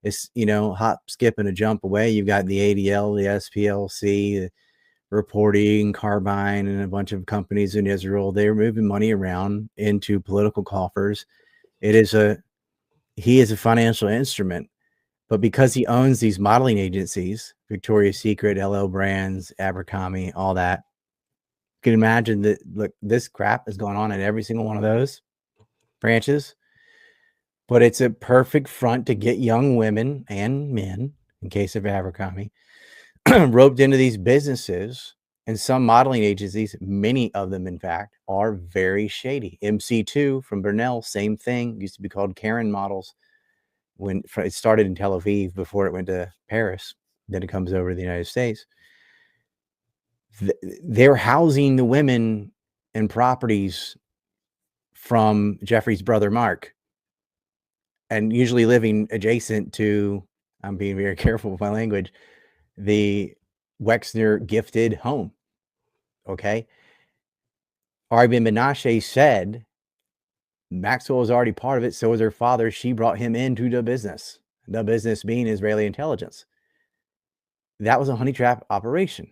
It's, hop, skip, and a jump away. You've got the ADL, the SPLC, the Reporting, Carbine, and a bunch of companies in Israel. They're moving money around into political coffers. He is a financial instrument, but because he owns these modeling agencies, Victoria's Secret, LL Brands, Abercrombie, all that, you can imagine that, look, this crap is going on in every single one of those branches. But it's a perfect front to get young women and men, in case of Abercrombie, roped into these businesses. And some modeling agencies, many of them, in fact, are very shady. MC2 from Burnell, same thing. Used to be called Karen Models when it started in Tel Aviv before it went to Paris. Then it comes over to the United States. They're housing the women and properties from Jeffrey's brother, Mark, and usually living adjacent to, I'm being very careful with my language, the Wexner gifted home. Okay. Ari Ben Menashe said Maxwell was already part of it. So was her father. She brought him into the business being Israeli intelligence. That was a honey trap operation.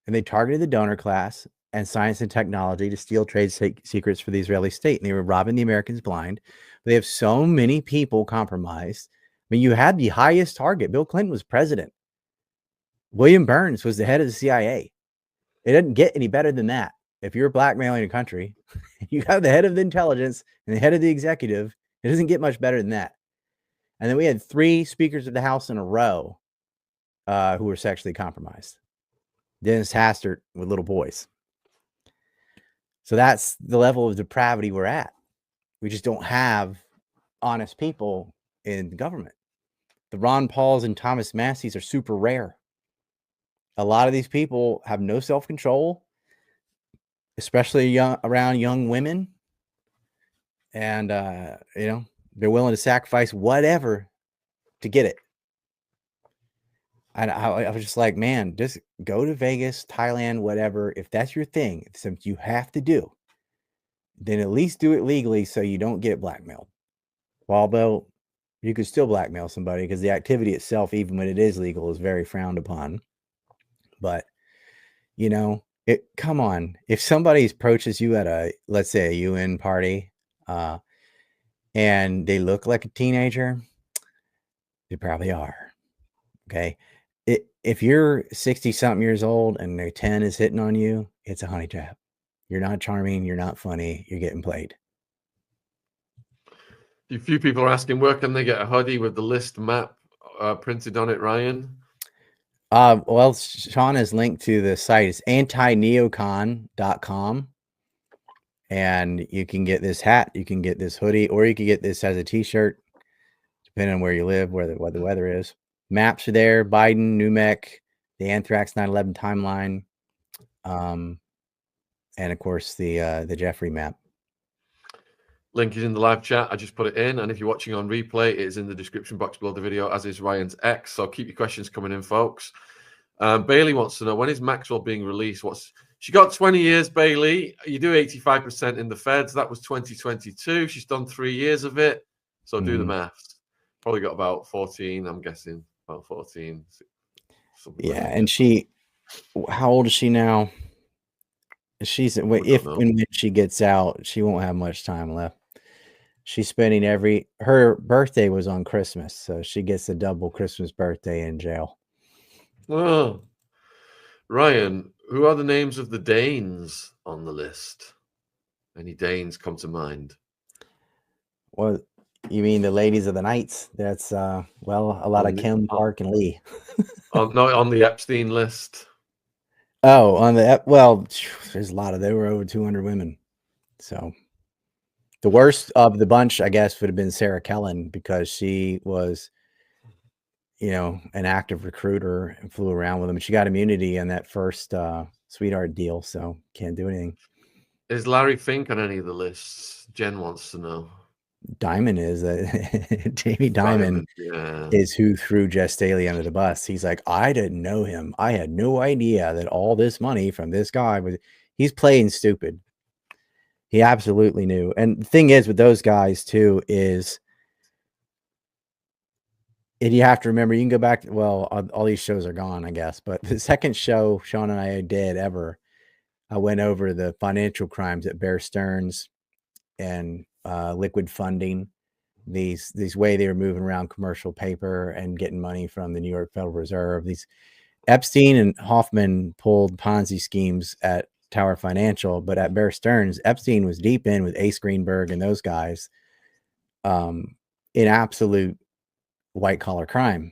And they targeted the donor class and science and technology to steal trade secrets for the Israeli state. And they were robbing the Americans blind. They have so many people compromised. I mean, you had the highest target. Bill Clinton was president. William Burns was the head of the CIA. It doesn't get any better than that. If you're blackmailing a country, you have the head of the intelligence and the head of the executive. It doesn't get much better than that. And then we had 3 speakers of the House in a row who were sexually compromised. Dennis Hastert with little boys. So that's the level of depravity we're at. We just don't have honest people in the government. The Ron Pauls and Thomas Masseys are super rare. A lot of these people have no self-control, especially around young women. And, they're willing to sacrifice whatever to get it. And I was just like, man, just go to Vegas, Thailand, whatever. If that's your thing, if something you have to do, then at least do it legally so you don't get blackmailed. Although you could still blackmail somebody because the activity itself, even when it is legal, is very frowned upon. But, come on. If somebody approaches you at let's say a UN party, and they look like a teenager, they probably are. Okay. If you're 60-something years old and their 10 is hitting on you, it's a honey trap. You're not charming. You're not funny. You're getting played. A few people are asking, where can they get a hoodie with the list map printed on it, Ryan? Well, Shaun has linked to the site. It's antineocon.com. And you can get this hat, you can get this hoodie, or you can get this as a t-shirt, depending on where you live, what the weather is. Maps are there, Biden, New Mex, the Anthrax 9/11 timeline, and of course the Jeffrey map. Link is in the live chat. I just put it in, and if you're watching on replay, it is in the description box below the video, as is Ryan's X. So keep your questions coming in, folks. Bailey wants to know, when is Maxwell being released? She got 20 years, Bailey. You do 85% in the feds. That was 2022. She's done 3 years of it. So do the maths. Probably got about 14, I'm guessing. About 14. Yeah, and how old is she now? When she gets out, she won't have much time left. She's spending her birthday was on Christmas, so she gets a double Christmas birthday in jail. Oh, Ryan, who are the names of the Danes on the list? Any Danes come to mind? Well, you mean the ladies of the Knights? That's a lot of Kim, Park, and Lee. On the Epstein list. Oh, there's a lot of. There were over 200 women. So the worst of the bunch, I guess, would have been Sarah Kellen, because she was, an active recruiter and flew around with them. She got immunity on that first sweetheart deal, so can't do anything. Is Larry Fink on any of the lists? Jen wants to know. Diamond is Jamie Dimon is who threw Jess Staley under the bus. He's like, I didn't know him. I had no idea that all this money from this guy he's playing stupid. He absolutely knew. And the thing is with those guys too, is And you have to remember, you can go back. Well, all these shows are gone, I guess. But the second show Shaun and I did ever, I went over the financial crimes at Bear Stearns and liquid funding. These way they were moving around commercial paper and getting money from the New York Federal Reserve. These Epstein and Hoffman pulled Ponzi schemes at Tower Financial, but at Bear Stearns, Epstein was deep in with Ace Greenberg and those guys in absolute white collar crime.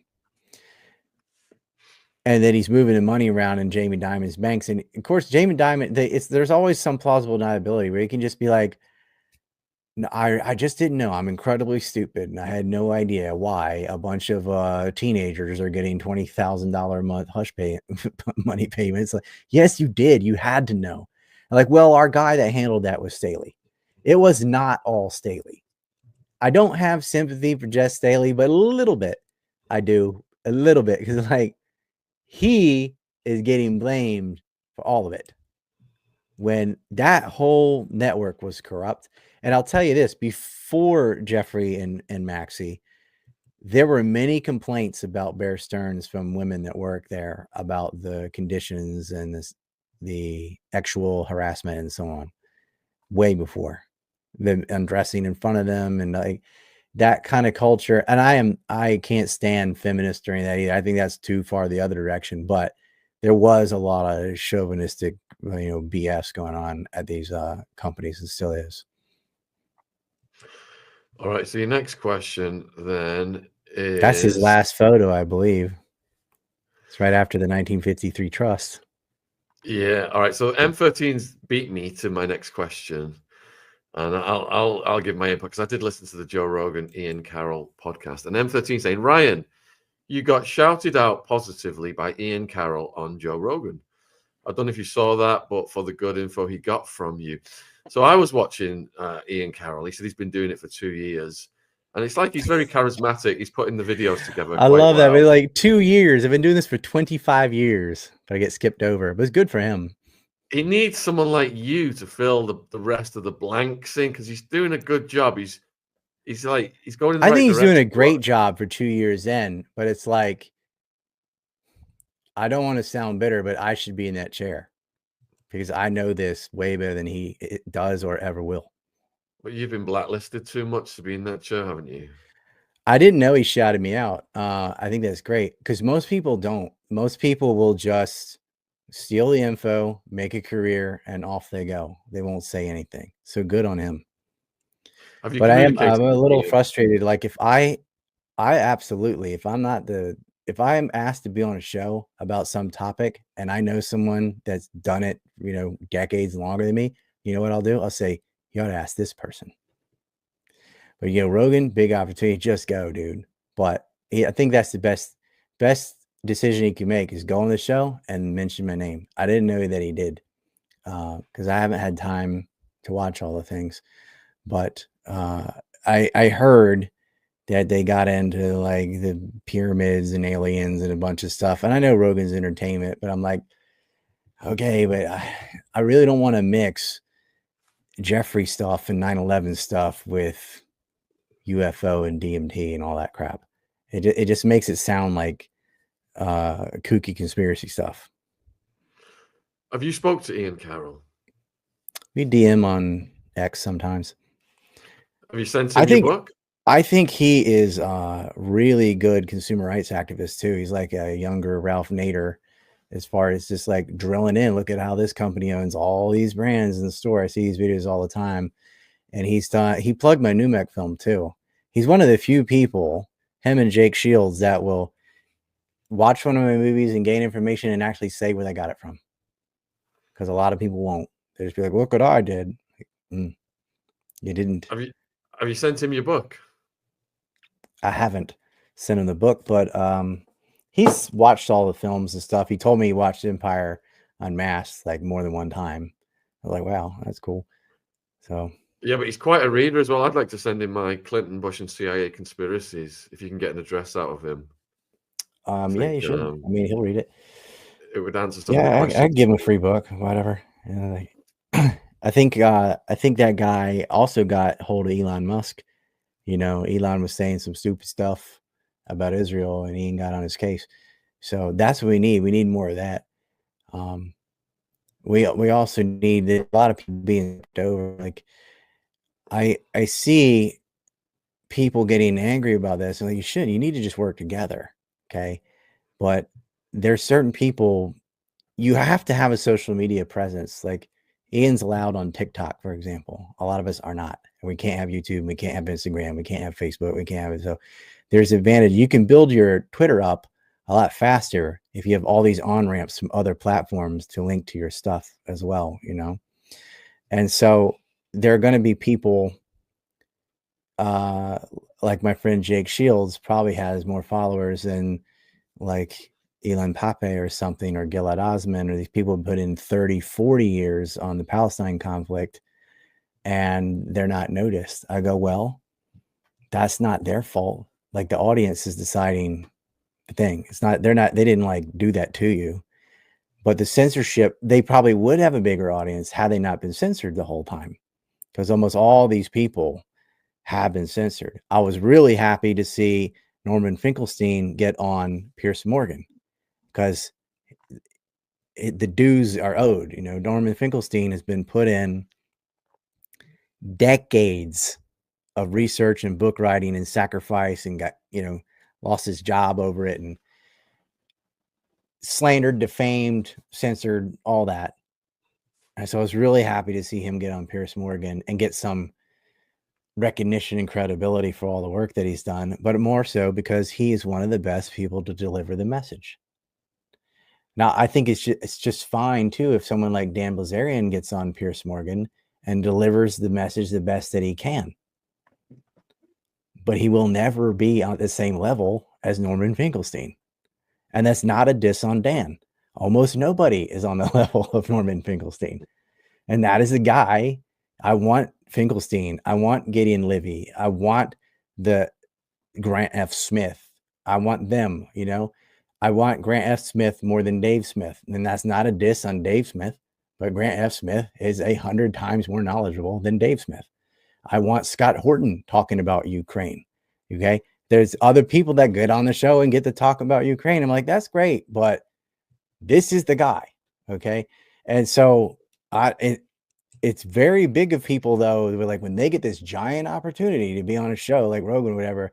And then he's moving the money around in Jamie Dimon's banks. And of course, Jamie Dimon, there's always some plausible deniability where he can just be like, no, I just didn't know. I'm incredibly stupid. And I had no idea why a bunch of teenagers are getting $20,000 a month hush pay money payments. Like, yes, you did. You had to know. Like, well, our guy that handled that was Staley. It was not all Staley. I don't have sympathy for Jess Staley, but a little bit. I do. A little bit. Because, like, he is getting blamed for all of it when that whole network was corrupt. And I'll tell you this, before Jeffrey and Maxie, there were many complaints about Bear Stearns from women that work there about the conditions and the sexual harassment and so on, way before them undressing in front of them and like that kind of culture. And I can't stand feminists during that either. I think that's too far the other direction, but there was a lot of chauvinistic, BS going on at these companies, and still is. All right. So your next question then is... That's his last photo, I believe. It's right after the 1953 trust. Yeah. All right. So M13's beat me to my next question, and I'll give my input because I did listen to the Joe Rogan Ian Carroll podcast, and M13 saying, Ryan, you got shouted out positively by Ian Carroll on Joe Rogan. I don't know if you saw that, but for the good info he got from you. So I was watching Ian Carroll. He said he's been doing it for 2 years. And it's like he's very charismatic. He's putting the videos together. I love that. But like 2 years. I've been doing this for 25 years. But I get skipped over. But it's good for him. He needs someone like you to fill the rest of the blanks in because he's doing a good job. He's going in the right direction. I think he's doing a great job for 2 years in. But it's like, I don't want to sound bitter, but I should be in that chair because I know this way better than he does or ever will. But you've been blacklisted too much to be in that chair, haven't you? I didn't know he shouted me out. I think that's great because most people don't. Most people will just steal the info, make a career, and off they go. They won't say anything. So good on him. But I'm a little frustrated. Like if I absolutely, if I'm asked to be on a show about some topic and I know someone that's done it, decades longer than me, you know what I'll do? I'll say, you ought to ask this person. But Rogan, big opportunity, just go, dude. But I think that's the best decision he can make is go on the show and mention my name. I didn't know that he did because I haven't had time to watch all the things. But I heard that they got into like the pyramids and aliens and a bunch of stuff. And I know Rogan's entertainment, but I'm like, okay, but I really don't want to mix Jeffrey stuff and 9/11 stuff with UFO and DMT and all that crap. It just makes it sound like kooky conspiracy stuff. Have you spoke to Ian Carroll? We DM on X sometimes. Have you sent him your book? I think he is a really good consumer rights activist too. He's like a younger Ralph Nader as far as just like drilling in. Look at how this company owns all these brands in the store. I see these videos all the time. And he plugged my Numek film too. He's one of the few people, him and Jake Shields, that will watch one of my movies and gain information and actually say where they got it from. Because a lot of people won't. They just be like, look what I did. Like, you didn't. Have you sent him your book? I haven't sent him the book, but he's watched all the films and stuff. He told me he watched Empire Unmasked like more than one time. I was like, wow, that's cool. So yeah, but he's quite a reader as well. I'd like to send him my Clinton, Bush, and CIA conspiracies if you can get an address out of him. Yeah, you should. I mean, he'll read it. It would answer some of the questions. I'd give him a free book, whatever. I think that guy also got hold of Elon Musk. Elon was saying some stupid stuff about Israel, and he ain't got on his case. So that's what we need. We need more of that. We also need a lot of people being over. Like I see people getting angry about this, and like, you need to just work together, okay? But there's certain people, you have to have a social media presence. Like Ian's allowed on TikTok, for example. A lot of us are not. And we can't have YouTube, we can't have Instagram, we can't have Facebook, we can't have it. So there's advantage. You can build your Twitter up a lot faster if you have all these on-ramps from other platforms to link to your stuff as well, you know? And so there are going to be people like my friend Jake Shields probably has more followers than like Elon Pape or something, or Gilad Osman, or these people put in 30, 40 years on the Palestine conflict and they're not noticed. I go, well, that's not their fault. Like the audience is deciding the thing. It's not, they didn't like do that to you. But the censorship, they probably would have a bigger audience had they not been censored the whole time, because almost all these people have been censored. I was really happy to see Norman Finkelstein get on Piers Morgan, because the dues are owed. You know, Norman Finkelstein has been put in decades of research and book writing and sacrifice, and got, you know, lost his job over it, and slandered, defamed, censored, all that. And so I was really happy to see him get on Piers Morgan and get some recognition and credibility for all the work that he's done, but more so because he is one of the best people to deliver the message. Now, I think it's just fine too if someone like Dan Bilzerian gets on Piers Morgan and delivers the message the best that he can. But he will never be on the same level as Norman Finkelstein. And that's not a diss on Dan. Almost nobody is on the level of Norman Finkelstein. And that is a guy I want. Finkelstein, I want Gideon Livy, I want the Grant F. Smith, I want them, you know. I want Grant F. Smith more than Dave Smith. And that's not a diss on Dave Smith, but Grant F. Smith is 100 times more knowledgeable than Dave Smith. I want Scott Horton talking about Ukraine. Okay. There's other people that get on the show and get to talk about Ukraine. I'm like, that's great, but this is the guy. Okay. And so it's very big of people, though, like when they get this giant opportunity to be on a show like Rogan or whatever,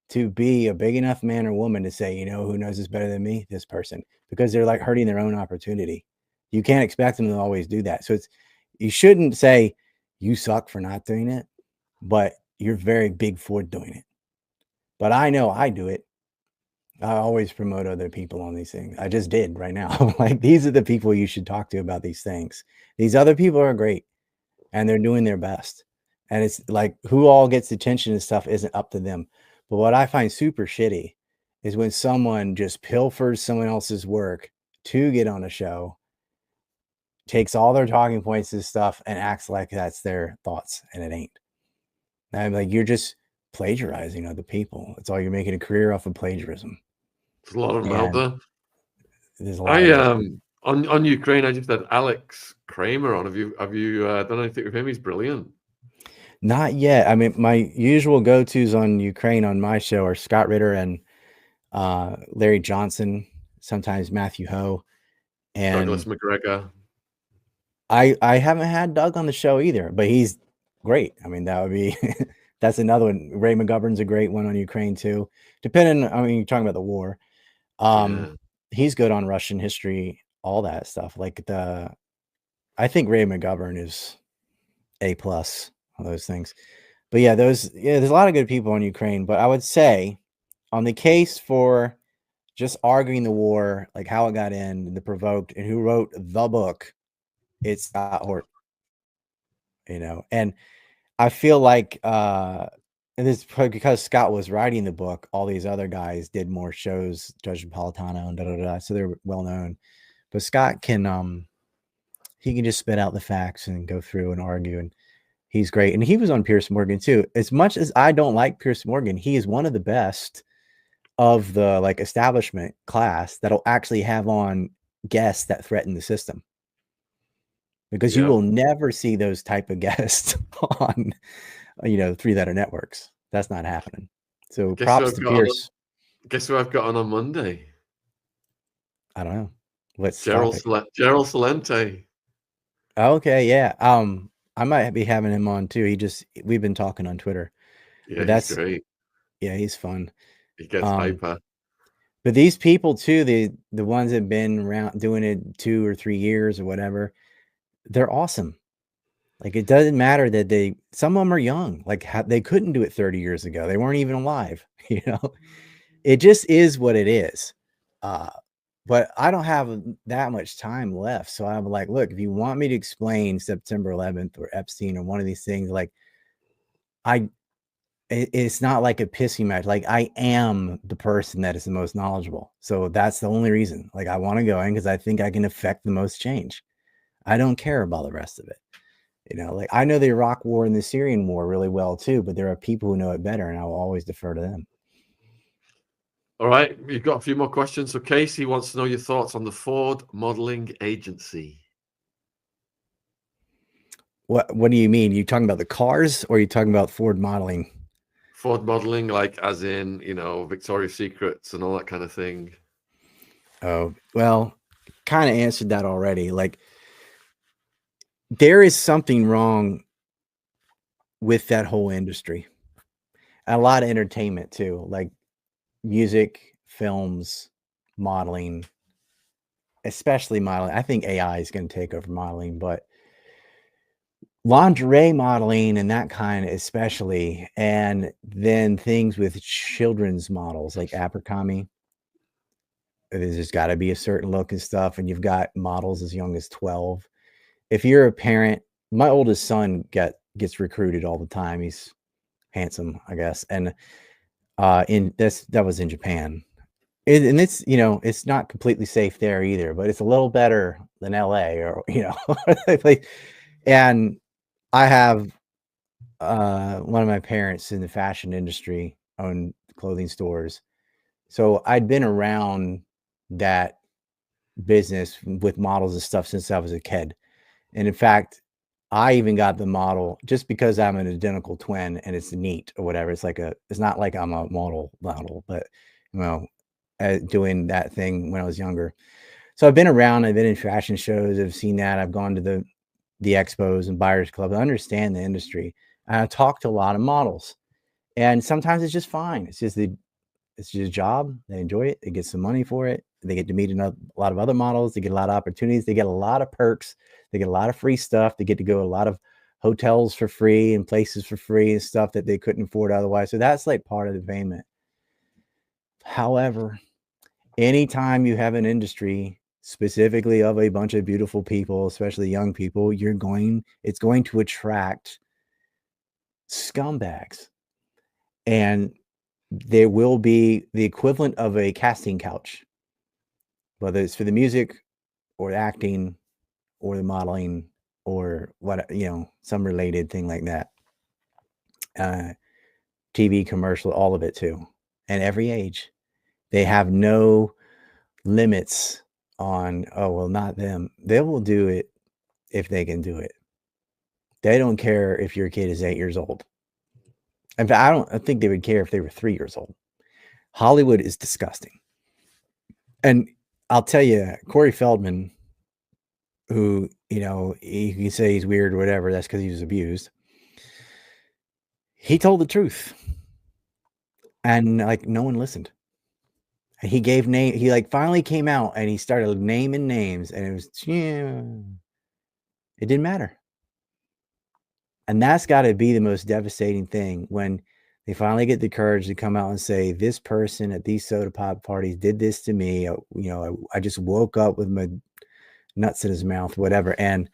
to be a big enough man or woman to say, you know, who knows this better than me? This person, because they're like hurting their own opportunity. You can't expect them to always do that. So you shouldn't say you suck for not doing it, but you're very big for doing it. But I know I do it. I always promote other people on these things. I just did right now. Like, these are the people you should talk to about these things. These other people are great and they're doing their best. And it's like, who all gets attention and stuff isn't up to them. But what I find super shitty is when someone just pilfers someone else's work to get on a show, takes all their talking points and stuff, and acts like that's their thoughts, and it ain't. And I'm like, you're just plagiarizing other people. It's all, you're making a career off of plagiarism. There's a lot of them out there. There's a lot of on Ukraine, I just had Alex Kramer on. Have you done anything with him? He's brilliant. Not yet. I mean, my usual go-tos on Ukraine on my show are Scott Ritter and Larry Johnson, sometimes Matthew Ho, and Douglas McGregor. I haven't had Doug on the show either, but he's great. I mean, that would be that's another one. Ray McGovern's a great one on Ukraine too. Depending, I mean, you're talking about the war. He's good on Russian history, all that stuff. Like I think Ray McGovern is A+ on those things. But yeah, there's a lot of good people on Ukraine. But I would say on the case for just arguing the war, like how it got in, the provoked, and who wrote the book, it's Scott Horton. You know, and I feel like and it's because Scott was writing the book, all these other guys did more shows, Judge Napolitano and so they're well known. But Scott can he can just spit out the facts and go through and argue, and he's great. And he was on Piers Morgan too. As much as I don't like Piers Morgan, he is one of the best of the like establishment class that'll actually have on guests that threaten the system. Because you will never see those type of guests on, you know, three-letter networks. That's not happening. So props to Pierce. Guess who I've got on Monday? I don't know. Let's stop Gerald it. Gerald Celente. Okay, yeah. I might be having him on too. We've been talking on Twitter, Yeah, but he's great. yeah, he's fun. He gets Um, hyper. but these people too, the ones that have been around doing it 2 or 3 years or whatever, they're awesome. Like it doesn't matter that some of them are young. Like they couldn't do it 30 years ago. They weren't even alive. It just is what it is. But I don't have that much time left. So I'm like, look, if you want me to explain September 11th or Epstein or one of these things, like it's not like a pissing match. Like I am the person that is the most knowledgeable. So that's the only reason. Like I want to go in because I think I can affect the most change. I don't care about the rest of it. Like I know the Iraq War and the Syrian War really well too, but there are people who know it better, and I will always defer to them. All right, you've got a few more questions. So Casey wants to know your thoughts on the Ford Modeling Agency. What do you mean? You talking about the cars, or are you talking about Ford modeling? Ford modeling, like as in, Victoria's Secrets and all that kind of thing. Oh, well, kind of answered that already. Like there is something wrong with that whole industry. And a lot of entertainment too, like music, films, modeling, especially modeling. I think AI is going to take over modeling, but lingerie modeling and that kind, especially, and then things with children's models like Abercrombie. There's just got to be a certain look and stuff, and you've got models as young as 12. If you're a parent, my oldest son gets recruited all the time. He's handsome, I guess, and that was in Japan. And it's it's not completely safe there either, but it's a little better than LA or and I have one of my parents in the fashion industry owned clothing stores. So I'd been around that business with models and stuff since I was a kid. And in fact, I even got the model just because I'm an identical twin and it's neat or whatever. It's not like I'm a model, but doing that thing when I was younger. So I've been around, I've been in fashion shows, I've seen that. I've gone to the expos and buyers club. I understand the industry. And I talk to a lot of models. And sometimes it's just fine. It's just a job. They enjoy it. They get some money for it. They get to meet a lot of other models. They get a lot of opportunities. They get a lot of perks. They get a lot of free stuff. They get to go to a lot of hotels for free and places for free and stuff that they couldn't afford otherwise. So that's like part of the payment. However, anytime you have an industry specifically of a bunch of beautiful people, especially young people, it's going to attract scumbags. And there will be the equivalent of a casting couch, whether it's for the music or the acting or the modeling or some related thing like that. TV commercial, all of it too. And every age. They have no limits on, oh, well, not them. They will do it if they can do it. They don't care if your kid is 8 years old. In fact, I think they would care if they were 3 years old. Hollywood is disgusting. And I'll tell you, Corey Feldman, who, you can say he's weird or whatever, that's because he was abused. He told the truth. And no one listened. And he finally came out and he started naming names, and it didn't matter. And that's got to be the most devastating thing when they finally get the courage to come out and say, this person at these soda pop parties did this to me. I just woke up with my nuts in his mouth, whatever. And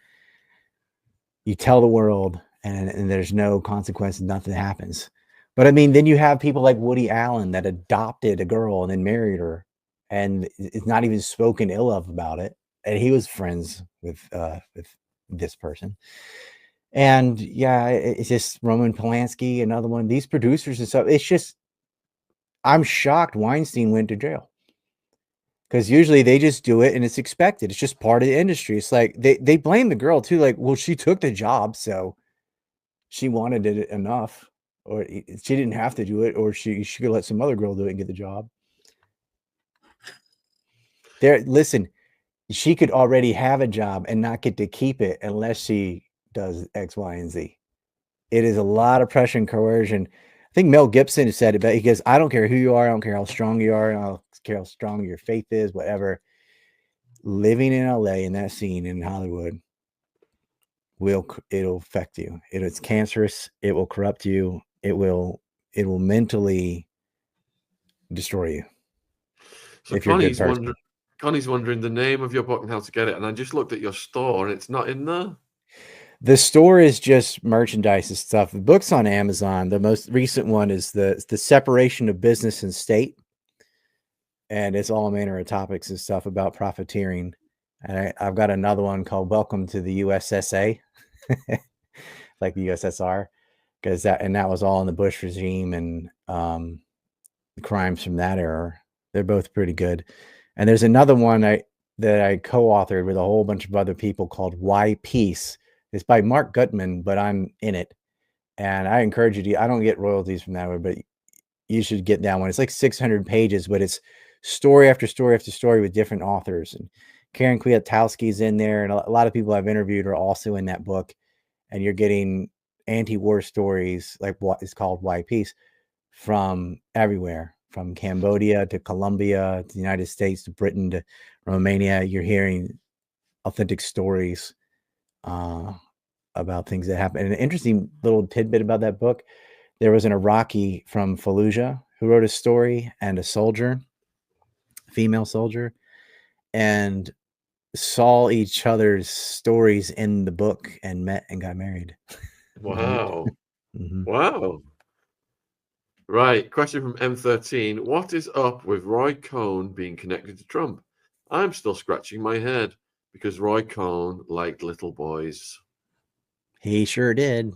you tell the world and there's no consequence, nothing happens. But I mean, then you have people like Woody Allen that adopted a girl and then married her and it's not even spoken ill of about it. And he was friends with this person. And yeah, it's just Roman Polanski, another one. These producers and stuff. It's just, I'm shocked Weinstein went to jail. Because usually they just do it and it's expected. It's just part of the industry. It's like they blame the girl too. Like, well, she took the job, so she wanted it enough, or she didn't have to do it, or she could let some other girl do it and get the job. Listen, she could already have a job and not get to keep it unless she does X, Y, and Z. It is a lot of pressure and coercion. I think Mel Gibson has said it, but he goes, I don't care who you are. I don't care how strong you are. I don't care how strong your faith is, whatever. Living in LA in that scene in Hollywood it'll affect you. It's cancerous. It will corrupt you. It will mentally destroy you. So if you're a good person. Connie's wondering the name of your book and how to get it. And I just looked at your store and it's not in there. The store is just merchandise and stuff. The book's on Amazon. The most recent one is the separation of business and state. And it's all manner of topics and stuff about profiteering. And I've got another one called Welcome to the USSA, like the USSR, because that was all in the Bush regime and crimes from that era. They're both pretty good. And there's another one that I co-authored with a whole bunch of other people called Why Peace. It's by Mark Gutman, but I'm in it. And I encourage you to, I don't get royalties from that one, but you should get that one. It's like 600 pages, but it's story after story after story with different authors. And Karen Kwiatkowski's in there. And a lot of people I've interviewed are also in that book. And you're getting anti-war stories, like what is called Why Peace, from everywhere, from Cambodia to Colombia, to the United States, to Britain, to Romania. You're hearing authentic stories about things that happen. And an interesting little tidbit about that book, there was an Iraqi from Fallujah who wrote a story, and a soldier, female soldier, and saw each other's stories in the book and met and got married. Wow. Wow. Right. Question from M13. What is up with Roy Cohn being connected to Trump? I'm still scratching my head because Roy Cohn liked little boys. He sure did.